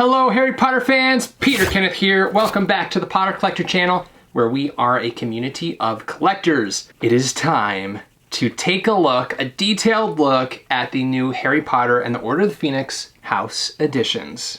Hello Harry Potter fans, Peter Kenneth here. Welcome back to the Potter Collector channel, where we are a community of collectors. It is time to take a look, a detailed look at the new Harry Potter and the Order of the Phoenix House editions.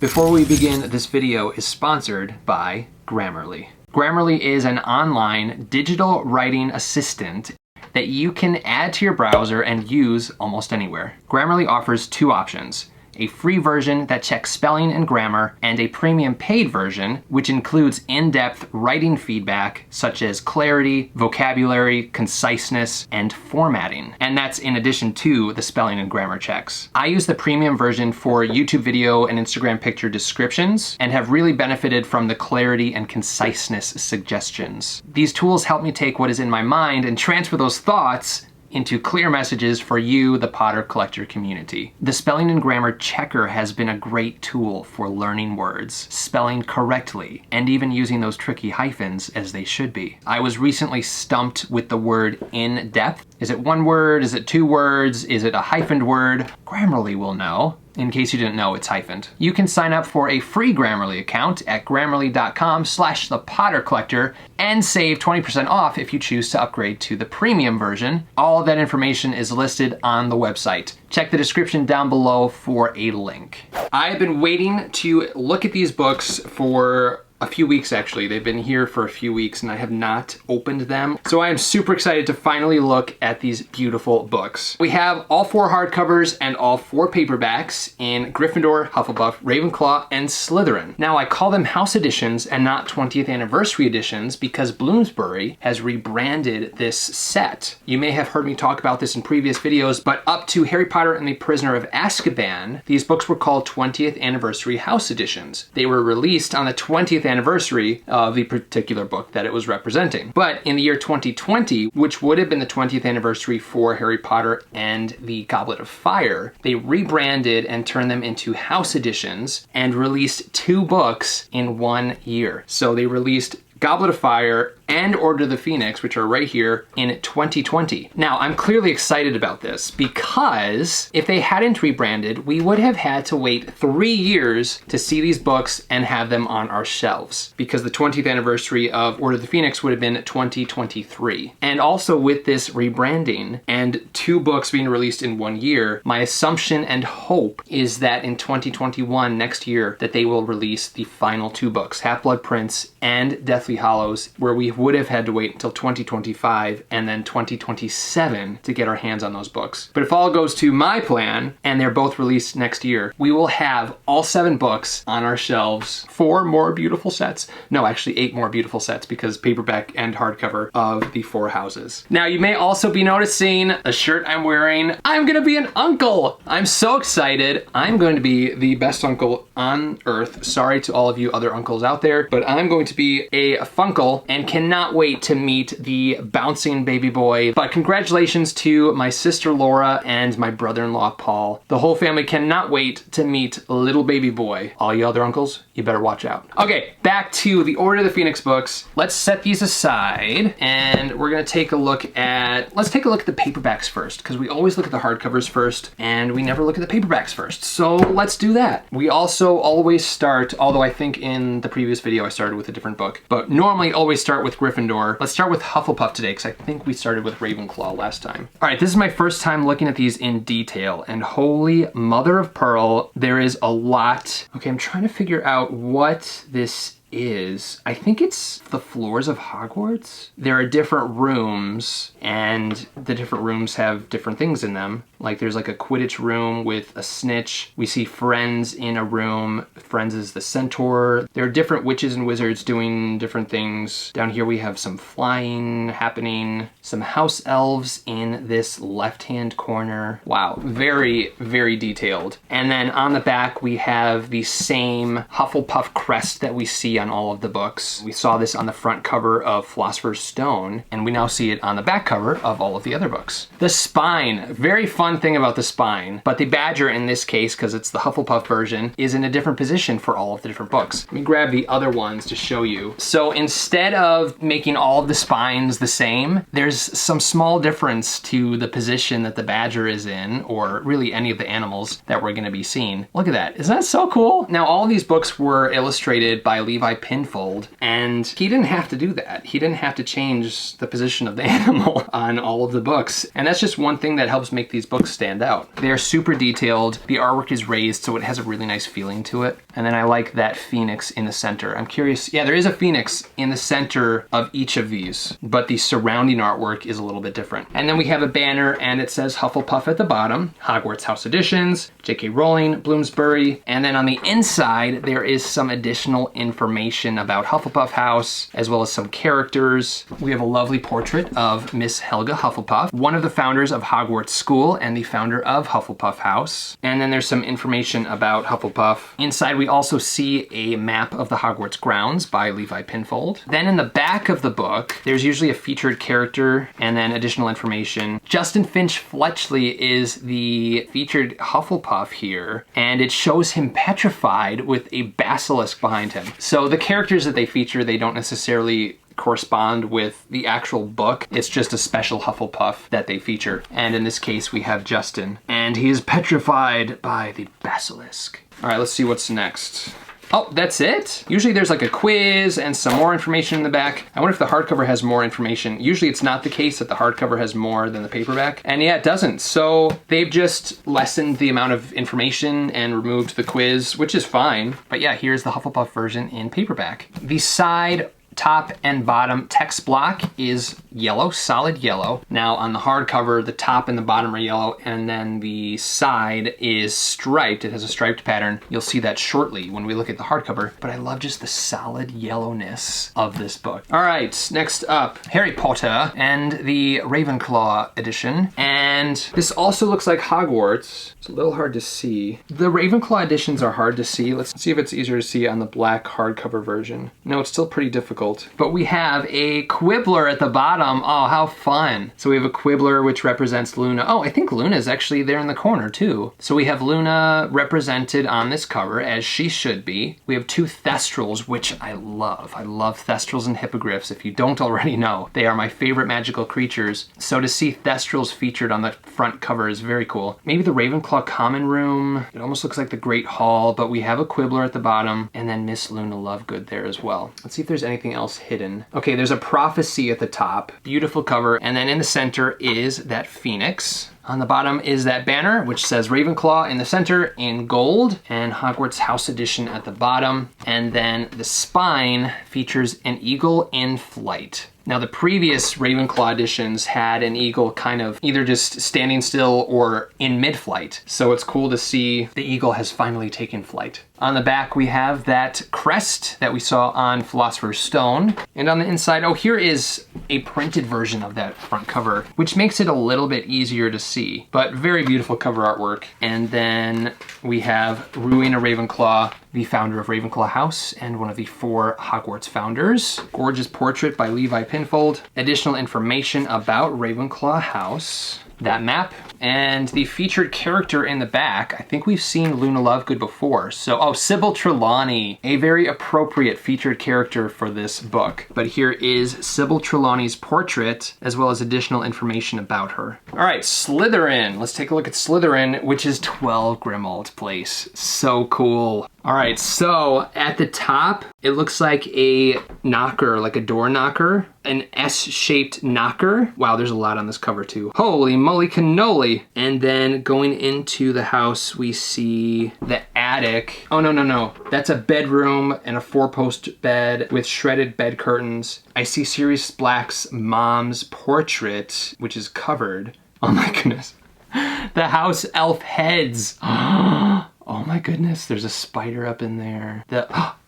Before we begin, this video is sponsored by Grammarly. Grammarly is an online digital writing assistant that you can add to your browser and use almost anywhere. Grammarly offers two options: a free version that checks spelling and grammar, and a premium paid version, which includes in-depth writing feedback such as clarity, vocabulary, conciseness, and formatting. And that's in addition to the spelling and grammar checks. I use the premium version for YouTube video and Instagram picture descriptions and have really benefited from the clarity and conciseness suggestions. These tools help me take what is in my mind and transfer those thoughts into clear messages for you, the Potter collector community. The spelling and grammar checker has been a great tool for learning words, spelling correctly, and even using those tricky hyphens as they should be. I was recently stumped with the word in depth. Is it one word? Is it two words? Is it a hyphened word? Grammarly will know. In case you didn't know, it's hyphened. You can sign up for a free Grammarly account at grammarly.com/thepottercollector and save 20% off if you choose to upgrade to the premium version. All of that information is listed on the website. Check the description down below for a link. I've been waiting to look at these books for a few weeks actually. They've been here for a few weeks and I have not opened them. So I am super excited to finally look at these beautiful books. We have all four hardcovers and all four paperbacks in Gryffindor, Hufflepuff, Ravenclaw, and Slytherin. Now I call them house editions and not 20th anniversary editions because Bloomsbury has rebranded this set. You may have heard me talk about this in previous videos, but up to Harry Potter and the Prisoner of Azkaban, these books were called 20th anniversary house editions. They were released on the 20th anniversary of the particular book that it was representing. But in the year 2020, which would have been the 20th anniversary for Harry Potter and the Goblet of Fire, they rebranded and turned them into house editions and released two books in 1 year. So they released Goblet of Fire and Order of the Phoenix, which are right here, in 2020. Now, I'm clearly excited about this because if they hadn't rebranded, we would have had to wait 3 years to see these books and have them on our shelves because the 20th anniversary of Order of the Phoenix would have been 2023. And also with this rebranding and two books being released in 1 year, my assumption and hope is that in 2021, next year, that they will release the final two books, Half-Blood Prince and Deathly Hallows, where we would have had to wait until 2025 and then 2027 to get our hands on those books. But if all goes to my plan and they're both released next year, we will have all 7 books on our shelves, 4 more beautiful sets. No, actually 8 more beautiful sets because paperback and hardcover of the 4 houses. Now you may also be noticing the shirt I'm wearing. I'm gonna be an uncle. I'm so excited. I'm going to be the best uncle on earth. Sorry to all of you other uncles out there, but I'm going to be a funkle and cannot wait to meet the bouncing baby boy. But congratulations to my sister Laura and my brother-in-law Paul. The whole family cannot wait to meet little baby boy. All you other uncles, you better watch out. Okay, back to the Order of the Phoenix books. Let's set these aside and we're gonna take a look at, let's take a look at the paperbacks first because we always look at the hardcovers first and we never look at the paperbacks first. So let's do that. We also always start, although I think in the previous video I started with a different book, but normally always start with Gryffindor. Let's start with Hufflepuff today because I think we started with Ravenclaw last time. All right, this is my first time looking at these in detail and holy mother of pearl, there is a lot. Okay, I'm trying to figure out what this is. I think it's the floors of Hogwarts. There are different rooms and the different rooms have different things in them. Like there's like a Quidditch room with a snitch. We see Friends in a room. Friends is the centaur. There are different witches and wizards doing different things. Down here we have some flying happening. Some house elves in this left-hand corner. Wow, very, very detailed. And then on the back we have the same Hufflepuff crest that we see on all of the books. We saw this on the front cover of Philosopher's Stone, and we now see it on the back cover of all of the other books. The spine, very fun thing about the spine, but the badger in this case, because it's the Hufflepuff version, is in a different position for all of the different books. Let me grab the other ones to show you. So instead of making all of the spines the same, there's some small difference to the position that the badger is in, or really any of the animals that we're gonna be seeing. Look at that, isn't that so cool? Now all of these books were illustrated by Levi Pinfold, and he didn't have to do that. He didn't have to change the position of the animal on all of the books. And that's just one thing that helps make these books stand out. They're super detailed, the artwork is raised so it has a really nice feeling to it. And then I like that phoenix in the center. I'm curious, yeah, there is a phoenix in the center of each of these, but the surrounding artwork is a little bit different. And then we have a banner and it says Hufflepuff at the bottom, Hogwarts House Editions, J.K. Rowling, Bloomsbury, and then on the inside there is some additional information about Hufflepuff House, as well as some characters. We have a lovely portrait of Miss Helga Hufflepuff, one of the founders of Hogwarts School and the founder of Hufflepuff House. And then there's some information about Hufflepuff. Inside we also see a map of the Hogwarts grounds by Levi Pinfold. Then in the back of the book, there's usually a featured character and then additional information. Justin Finch Fletchley is the featured Hufflepuff here, and it shows him petrified with a basilisk behind him. So the characters that they feature, they don't necessarily correspond with the actual book. It's just a special Hufflepuff that they feature. And in this case, we have Justin, and he is petrified by the basilisk. All right, let's see what's next. Oh, that's it? Usually there's like a quiz and some more information in the back. I wonder if the hardcover has more information. Usually it's not the case that the hardcover has more than the paperback. And yeah, it doesn't. So they've just lessened the amount of information and removed the quiz, which is fine. But yeah, here's the Hufflepuff version in paperback. The side, top and bottom text block is yellow, solid yellow. Now on the hardcover, the top and the bottom are yellow, and then the side is striped. It has a striped pattern. You'll see that shortly when we look at the hardcover, but I love just the solid yellowness of this book. All right, next up, Harry Potter and the Ravenclaw edition. And this also looks like Hogwarts. It's a little hard to see. The Ravenclaw editions are hard to see. Let's see if it's easier to see on the black hardcover version. No, it's still pretty difficult. But we have a Quibbler at the bottom. Oh, how fun. So we have a Quibbler which represents Luna. Oh, I think Luna is actually there in the corner too. So we have Luna represented on this cover as she should be. We have two Thestrals, which I love. I love Thestrals and Hippogriffs. If you don't already know, they are my favorite magical creatures. So to see Thestrals featured on the front cover is very cool. Maybe the Ravenclaw common room. It almost looks like the Great Hall, but we have a Quibbler at the bottom and then Miss Luna Lovegood there as well. Let's see if there's anything else hidden. Okay, there's a prophecy at the top. Beautiful cover. And then in the center is that phoenix. On the bottom is that banner, which says Ravenclaw in the center in gold, and Hogwarts House Edition at the bottom. And then the spine features an eagle in flight. Now the previous Ravenclaw editions had an eagle kind of either just standing still or in mid-flight. So it's cool to see the eagle has finally taken flight. On the back we have that crest that we saw on Philosopher's Stone. And on the inside, oh, here is a printed version of that front cover, which makes it a little bit easier to see, but very beautiful cover artwork. And then we have Rowena Ravenclaw, the founder of Ravenclaw House and one of the 4 Hogwarts founders. Gorgeous portrait by Levi Pinfold. Additional information about Ravenclaw House. That map, and the featured character in the back, I think we've seen Luna Lovegood before. So, oh, Sybil Trelawney, a very appropriate featured character for this book. But here is Sybil Trelawney's portrait, as well as additional information about her. All right, Slytherin. Let's take a look at Slytherin, which is 12 Grimmauld Place. So cool. All right, so at the top, it looks like a knocker, like a door knocker, an S-shaped knocker. Wow, there's a lot on this cover too. Holy moly cannoli. And then going into the house, we see the attic. Oh, no. That's a bedroom and a 4-post bed with shredded bed curtains. I see Sirius Black's mom's portrait, which is covered. Oh my goodness. The house elf heads. Oh my goodness, there's a spider up in there.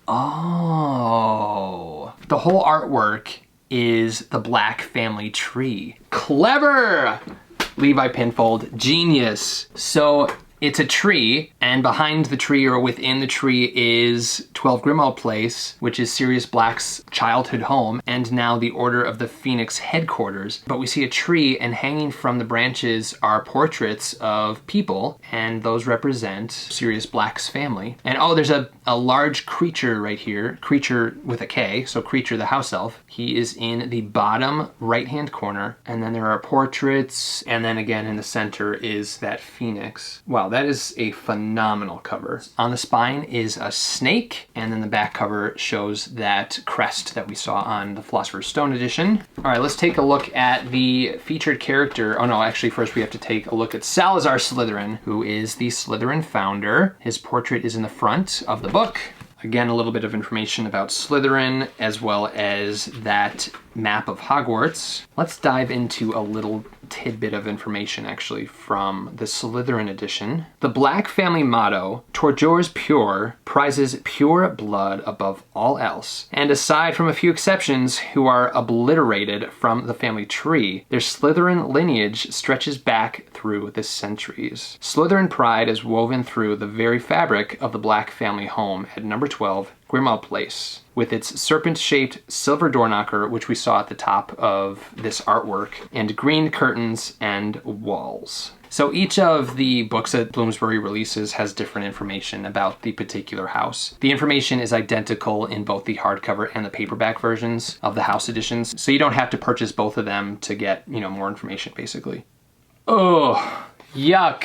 Oh. The whole artwork is the Black family tree. Clever! Levi Pinfold, genius. So it's a tree, and behind the tree or within the tree is 12 Grimmauld Place, which is Sirius Black's childhood home, and now the Order of the Phoenix headquarters. But we see a tree, and hanging from the branches are portraits of people, and those represent Sirius Black's family. And oh, there's a large creature right here, creature with a K, so Creature the house elf. He is in the bottom right-hand corner, and then there are portraits, and then again in the center is that phoenix. Wow, that is a phenomenal cover. On the spine is a snake, and then the back cover shows that crest that we saw on the Philosopher's Stone edition. All right, let's take a look at the featured character. Oh no, actually first we have to take a look at Salazar Slytherin, who is the Slytherin founder. His portrait is in the front of the book. Again, a little bit of information about Slytherin, as well as that map of Hogwarts. Let's dive into a little tidbit of information actually from the Slytherin edition. The Black family motto, Torjors Pure, prizes pure blood above all else. And aside from a few exceptions who are obliterated from the family tree, their Slytherin lineage stretches back through the centuries. Slytherin pride is woven through the very fabric of the Black family home at number 12, Grimmauld Place, with its serpent-shaped silver door knocker, which we saw at the top of this artwork, and green curtains and walls. So each of the books that Bloomsbury releases has different information about the particular house. The information is identical in both the hardcover and the paperback versions of the house editions, so you don't have to purchase both of them to get, more information, basically. Oh, yuck.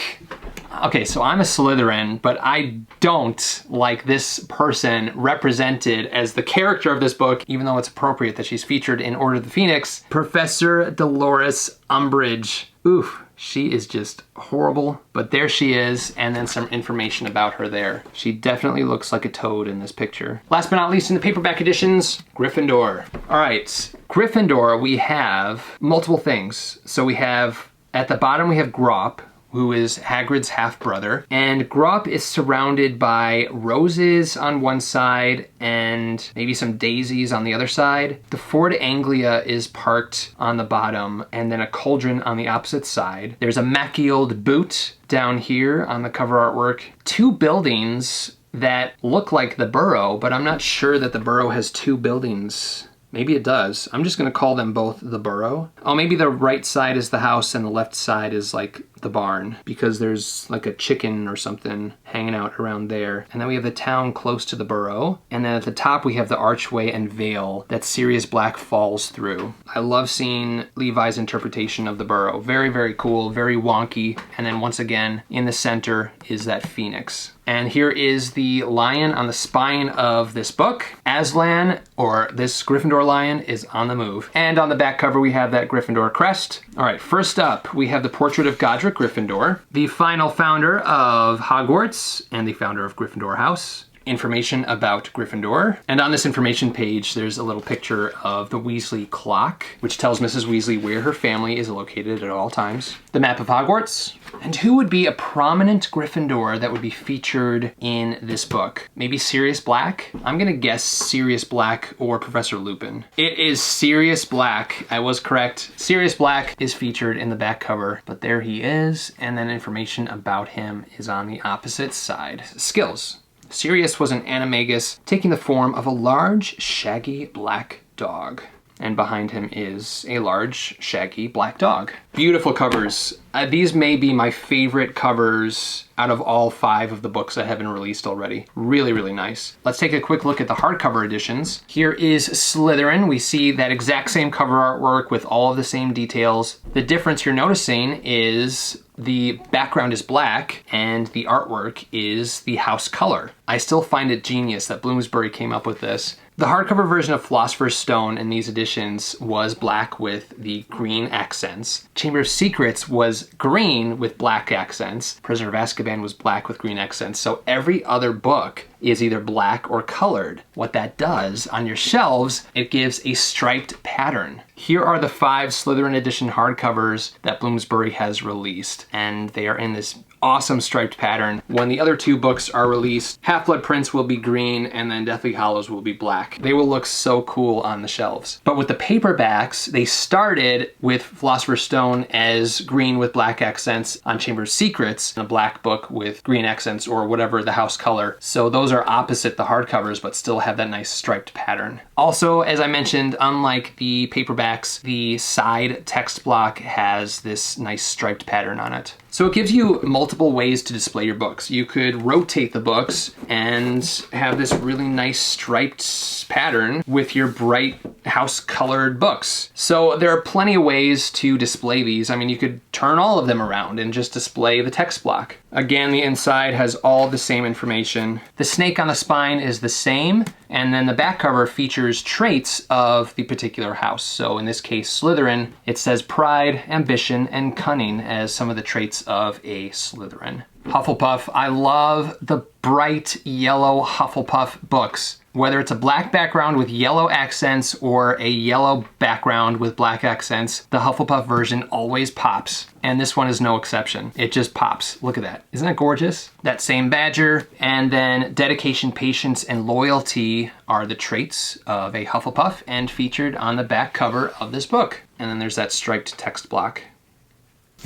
Okay, so I'm a Slytherin, but I don't like this person represented as the character of this book, even though it's appropriate that she's featured in Order of the Phoenix. Professor Dolores Umbridge. Oof, she is just horrible, but there she is, and then some information about her there. She definitely looks like a toad in this picture. Last but not least, in the paperback editions, Gryffindor. All right, Gryffindor, we have multiple things. So we have, at the bottom, we have Grop, who is Hagrid's half-brother. And Grop is surrounded by roses on one side and maybe some daisies on the other side. The Ford Anglia is parked on the bottom, and then a cauldron on the opposite side. There's a maculated boot down here on the cover artwork. Two buildings that look like the Burrow, but I'm not sure that the Burrow has two buildings. Maybe it does. I'm just gonna call them both the Burrow. Oh, maybe the right side is the house and the left side is like the barn, because there's like a chicken or something hanging out around there. And then we have the town close to the Burrow. And then at the top we have the archway and veil that Sirius Black falls through. I love seeing Levi's interpretation of the Burrow. Very, very cool, very wonky. And then once again, in the center is that phoenix. And here is the lion on the spine of this book. Aslan, or this Gryffindor lion, is on the move. And on the back cover, we have that Gryffindor crest. All right, first up, we have the portrait of Godric Gryffindor, the final founder of Hogwarts and the founder of Gryffindor House. Information about Gryffindor. And on this information page, there's a little picture of the Weasley clock, which tells Mrs. Weasley where her family is located at all times. The map of Hogwarts. And who would be a prominent Gryffindor that would be featured in this book? Maybe Sirius Black? I'm gonna guess Sirius Black or Professor Lupin. It is Sirius Black. I was correct. Sirius Black is featured in the back cover, but there he is. And then information about him is on the opposite side. Skills. Sirius was an animagus taking the form of a large, shaggy black dog. And behind him is a large, shaggy black dog. Beautiful covers. These may be my favorite covers out of all 5 of the books that have been released already. Really, really nice. Let's take a quick look at the hardcover editions. Here is Slytherin. We see that exact same cover artwork with all of the same details. The difference you're noticing is the background is black and the artwork is the house color. I still find it genius that Bloomsbury came up with this. The hardcover version of Philosopher's Stone in these editions was black with the green accents. Chamber of Secrets was green with black accents. Prisoner of Azkaban was black with green accents. So every other book is either black or colored. What that does on your shelves, it gives a striped pattern. Here are the 5 Slytherin edition hardcovers that Bloomsbury has released, and they are in this awesome striped pattern. When the other 2 books are released, Half-Blood Prince will be green and then Deathly Hallows will be black. black. They will look so cool on the shelves. But with the paperbacks, they started with Philosopher's Stone as green with black accents on Chamber of Secrets, and a black book with green accents or whatever the house color. So those are opposite the hardcovers, but still have that nice striped pattern. Also, as I mentioned, unlike the paperbacks, the side text block has this nice striped pattern on it. So it gives you multiple ways to display your books. You could rotate the books and have this really nice striped pattern with your bright house colored books. So there are plenty of ways to display these. I mean, you could turn all of them around and just display the text block. Again, the inside has all the same information. The snake on the spine is the same, and then the back cover features traits of the particular house. So in this case, Slytherin, it says pride, ambition, and cunning as some of the traits of a Slytherin. Hufflepuff, I love the bright yellow Hufflepuff books. Whether it's a black background with yellow accents or a yellow background with black accents, the Hufflepuff version always pops. And this one is no exception. It just pops. Look at that. Isn't it gorgeous? That same badger, and then dedication, patience, and loyalty are the traits of a Hufflepuff and featured on the back cover of this book. And then there's that striped text block.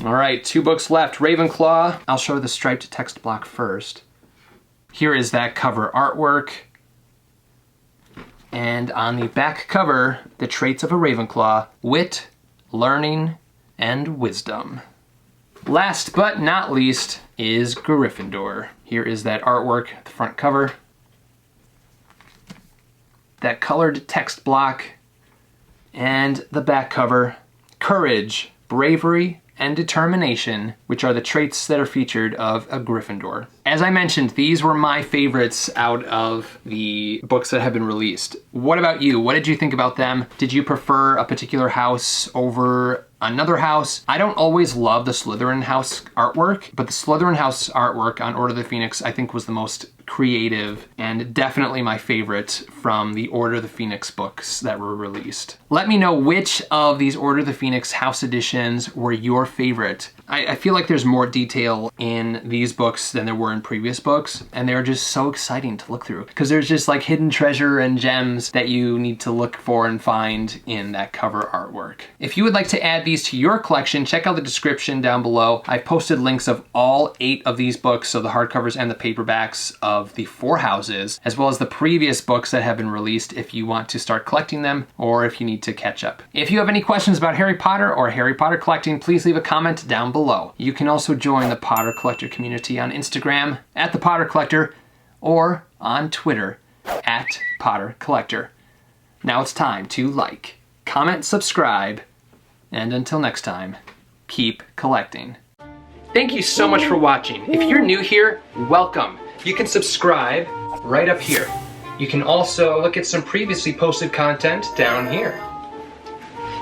All right, 2 books left. Ravenclaw. I'll show the striped text block first. Here is that cover artwork. And on the back cover, the traits of a Ravenclaw: wit, learning, and wisdom. Last but not least is Gryffindor. Here is that artwork, the front cover. That colored text block. And the back cover: courage, bravery, and determination, which are the traits that are featured of a Gryffindor. As I mentioned, these were my favorites out of the books that have been released. What about you? What did you think about them? Did you prefer a particular house over another house? I don't always love the Slytherin house artwork, but the Slytherin house artwork on Order of the Phoenix I think was the most creative and definitely my favorite from the Order of the Phoenix books that were released. Let me know which of these Order of the Phoenix house editions were your favorite. I feel like there's more detail in these books than there were in previous books, and they're just so exciting to look through because there's just like hidden treasure and gems that you need to look for and find in that cover artwork. If you would like to add these to your collection, check out the description down below. I've posted links of all 8 of these books, so the hardcovers and the paperbacks of the 4 houses, as well as the previous books that have been released if you want to start collecting them or if you need to catch up. If you have any questions about Harry Potter or Harry Potter collecting, please leave a comment down below. You can also join the Potter Collector community on Instagram at The Potter Collector or on Twitter at Potter Collector. Now it's time to like, comment, subscribe, and until next time, keep collecting. Thank you so much for watching. If you're new here, welcome. You can subscribe right up here. You can also look at some previously posted content down here.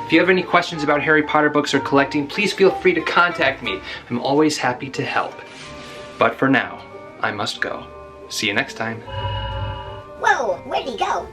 If you have any questions about Harry Potter books or collecting, please feel free to contact me. I'm always happy to help. But for now, I must go. See you next time. Whoa, where'd he go?